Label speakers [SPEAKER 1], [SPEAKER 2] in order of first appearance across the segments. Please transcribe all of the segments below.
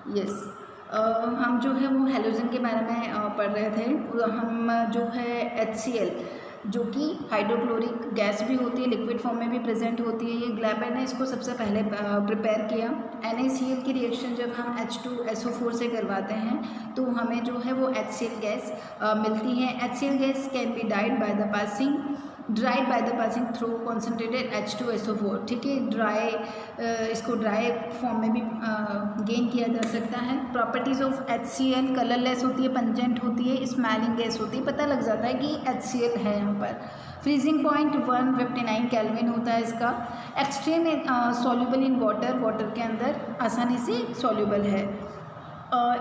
[SPEAKER 1] Yes. हम जो है वो हैलोजन के बारे में पढ़ रहे थे। हम जो है HCl जो कि हाइड्रोक्लोरिक गैस भी होती है, लिक्विड फॉर्म में भी प्रेजेंट होती है। ये ग्लैबर ने इसको सबसे पहले प्रिपेयर किया। NaCl की रिएक्शन जब हम H2SO4 से करवाते हैं तो हमें जो है वो HCl गैस मिलती है। HCl gas can be dried by the passing through concentrated H2SO4। ठीक है, इसको ड्राई फॉर्म में भी गेन किया जा सकता है। प्रॉपर्टीज़ ऑफ HCl कलरलेस होती है, पंजेंट होती है, स्मेलिंग गैस होती है, पता लग जाता है कि HCl है यहाँ पर। फ्रीजिंग पॉइंट 159 केल्विन होता है इसका। एक्सट्रीम सॉल्यूबल इन वाटर के अंदर आसानी से सॉल्यूबल है।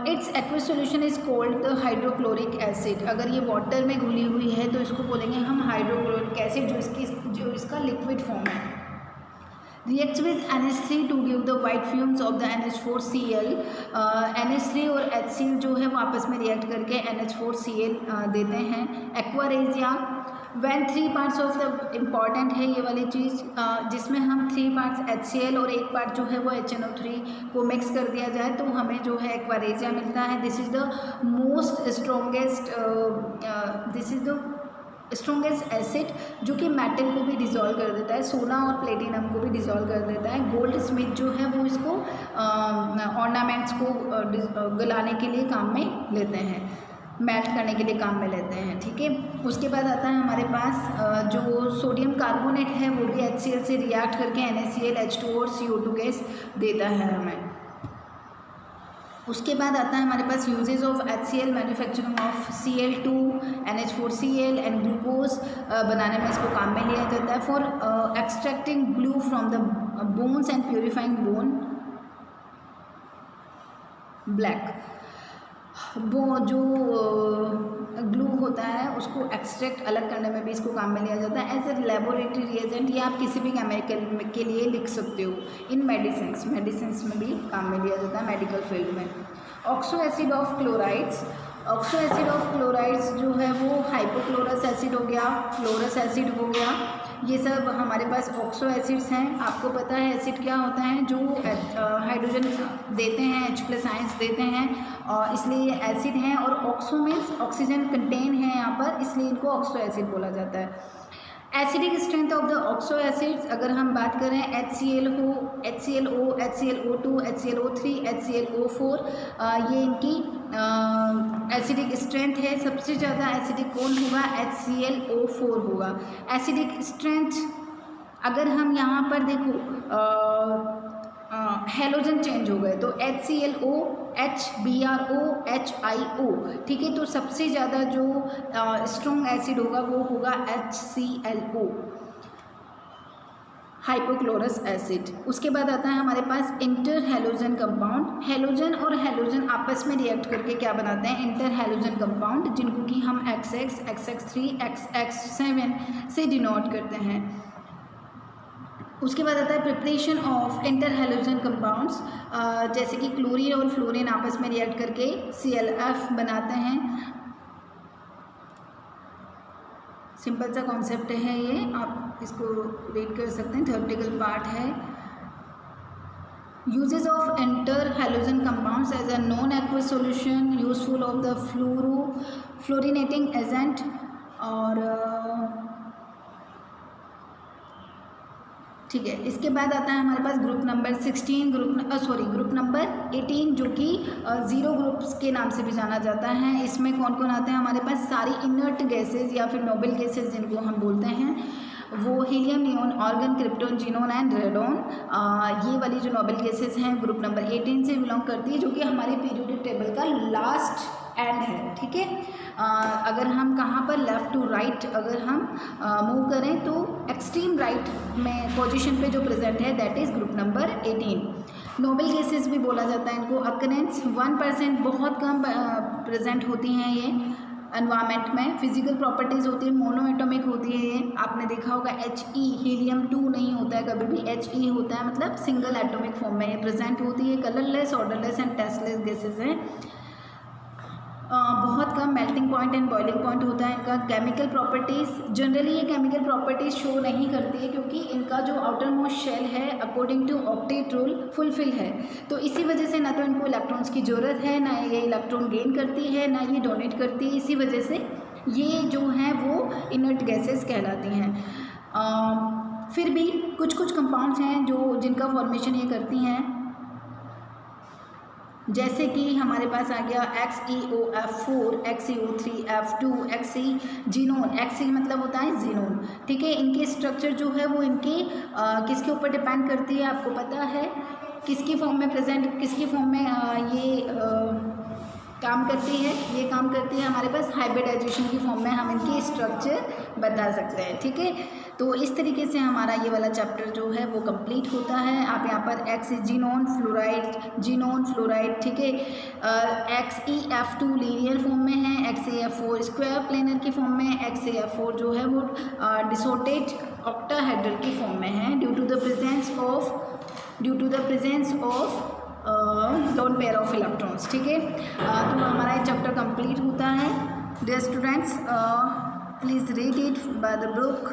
[SPEAKER 1] It's aqueous solution is called the hydrochloric acid. अगर ये वाटर में घुली हुई है तो इसको बोलेंगे हम हाइड्रोक्लोरिक एसिड, जो इसका लिक्विड फॉर्म है। Reacts with NH3 to give the white fumes of the NH4Cl। NH3 और HCl जो है वो आपस में रिएक्ट करके NH4Cl देते हैं। Aqua regia when 3 parts of the important है ये वाली चीज़, जिसमें हम 3 पार्ट्स HCl और 1 पार्ट जो है वो HNO3 को मिक्स कर दिया जाए तो हमें जो है एक्वारेजिया मिलता है। This is the strongest acid जो कि मेटल को भी डिज़ोल्व कर देता है, सोना और प्लेटिनम को भी डिज़ोल्व कर देता है। गोल्ड स्मिथ जो है वो इसको ऑर्नामेंट्स को गलाने के लिए काम में लेते हैं, मेल्ट करने के लिए काम में लेते हैं। ठीक है, उसके बाद आता है हमारे पास जो सोडियम कार्बोनेट है वो भी HCl से रिएक्ट करके NaCl, H2O और CO2 गैस देता है हमें। उसके बाद आता है हमारे पास uses of HCl, manufacturing of Cl2, NH4Cl and glucose बनाने में इसको काम में लिया जाता है। For extracting glue from the bones and purifying bone black. वो जो ग्लू होता है उसको एक्सट्रैक्ट अलग करने में भी इसको काम में लिया जाता है। एज ए लेबोरेटरी रिएजेंट या आप किसी भी केमिकल के लिए लिख सकते हो। इन मेडिसिन्स में भी काम में लिया जाता है, मेडिकल फील्ड में। ऑक्सो एसिड ऑफ क्लोराइड्स जो है वो हाइपोक्लोरस एसिड हो गया, फ्लोरस एसिड हो गया, ये सब हमारे पास ऑक्सो एसिड्स हैं। आपको पता है एसिड क्या होता है, जो हाइड्रोजन देते हैं, H+ आयंस देते हैं, और इसलिए ये एसिड हैं। और ऑक्सो मीन्स ऑक्सीजन कंटेन है यहाँ पर, इसलिए इनको ऑक्सो एसिड बोला जाता है। Acidic strength of the oxo acids अगर हम बात करें HClO, HClO2, HClO3, HClO4, ये इनकी एसिडिक स्ट्रेंथ है। सबसे ज़्यादा एसिडिक कौन होगा? HClO4 होगा। एसिडिक स्ट्रेंथ अगर हम यहाँ पर देखो हैलोजन चेंज हो गए तो HClO, HBrO, HIO। ठीक है, तो सबसे ज़्यादा जो स्ट्रॉन्ग एसिड होगा वो होगा HClO, हाइपोक्लोरस एसिड। उसके बाद आता है हमारे पास इंटर हैलोजन कंपाउंड। हैलोजन और हैलोजन आपस में रिएक्ट करके क्या बनाते हैं? इंटर हैलोजन कंपाउंड, जिनको कि हम XX, XX3, XX7 से डिनोट करते हैं। उसके बाद आता है preparation of inter halogen compounds, जैसे कि क्लोरीन और फ्लोरीन आपस में रिएक्ट करके ClF बनाते हैं। सिंपल सा कॉन्सेप्ट है ये, आप इसको रीड कर सकते हैं, थ्योरेटिकल पार्ट है। Uses of inter halogen compounds as a non aqueous solution, useful of the fluorinating agent. और ठीक है, इसके बाद आता है हमारे पास ग्रुप नंबर 16, ग्रुप नंबर 18 जो कि ज़ीरो ग्रुप्स के नाम से भी जाना जाता है। इसमें कौन कौन आते हैं हमारे पास? सारी इनर्ट गैसेज या फिर नोबल गैसेज जिनको हम बोलते हैं, वो helium, neon, argon, krypton, xenon and radon. ये वाली जो नोबल गैसेज हैं ग्रुप नंबर 18 से बिलोंग करती है, जो कि हमारे पीरियोडिक टेबल का लास्ट एंड है। ठीक है, अगर हम कहाँ पर लेफ़्ट टू राइट अगर हम मूव करें तो एक्सट्रीम राइट में पोजीशन पे जो प्रेजेंट है that is group number 18। Noble gases भी बोला जाता है इनको। अकरेंस 1%, बहुत कम प्रेजेंट होती हैं ये एनवायरनमेंट में। फिजिकल प्रॉपर्टीज़ होती है, मोनो एटॉमिक होती है ये। आपने देखा होगा He, हीलियम-2 नहीं होता है कभी भी, He होता है, मतलब सिंगल एटॉमिक फॉर्म में ये प्रेजेंट होती है। Colourless, odourless and tasteless gases हैं। बहुत कम melting point and boiling point होता है इनका। केमिकल प्रॉपर्टीज़, जनरली ये केमिकल प्रॉपर्टीज़ शो नहीं करती है क्योंकि इनका जो आउटर मोस्ट शेल है according to octet rule fulfil है, तो इसी वजह से ना तो इनको इलेक्ट्रॉन्स की ज़रूरत है, ना ये इलेक्ट्रॉन गेन करती है, ना ये डोनेट करती है। इसी वजह से ये जो हैं वो इनर्ट गैसेस कहलाती हैं। फिर भी कुछ कुछ कंपाउंड्स हैं जो जिनका फॉर्मेशन ये करती हैं, जैसे कि हमारे पास आ गया XeOF4, XeO3F2, Xe xenon. Xe मतलब होता है जीनोन, ठीक है। इनके स्ट्रक्चर जो है वो इनके किसके ऊपर डिपेंड करती है, आपको पता है किसकी फॉर्म में प्रेजेंट, किसकी फॉर्म में ये काम करती है, ये काम करती है हमारे पास हाइब्रिडाइजेशन की फॉर्म में हम इनकी स्ट्रक्चर बता सकते हैं, ठीक है। तो इस तरीके से हमारा ये वाला चैप्टर जो है वो कंप्लीट होता है। आप यहाँ पर जीनोन फ्लोराइड, ठीक है। XeF2 लीनियर फॉर्म में है, XeF4 स्क्वायर प्लेनर की फॉर्म में, XeF4 जो है वो डिसोर्टेड ऑक्टाहेड्रल की फॉर्म में है due to the presence of lone pair of electrons, ठीक है। तो हमारा ये चैप्टर कंप्लीट होता है। Dear students, please read it by the book.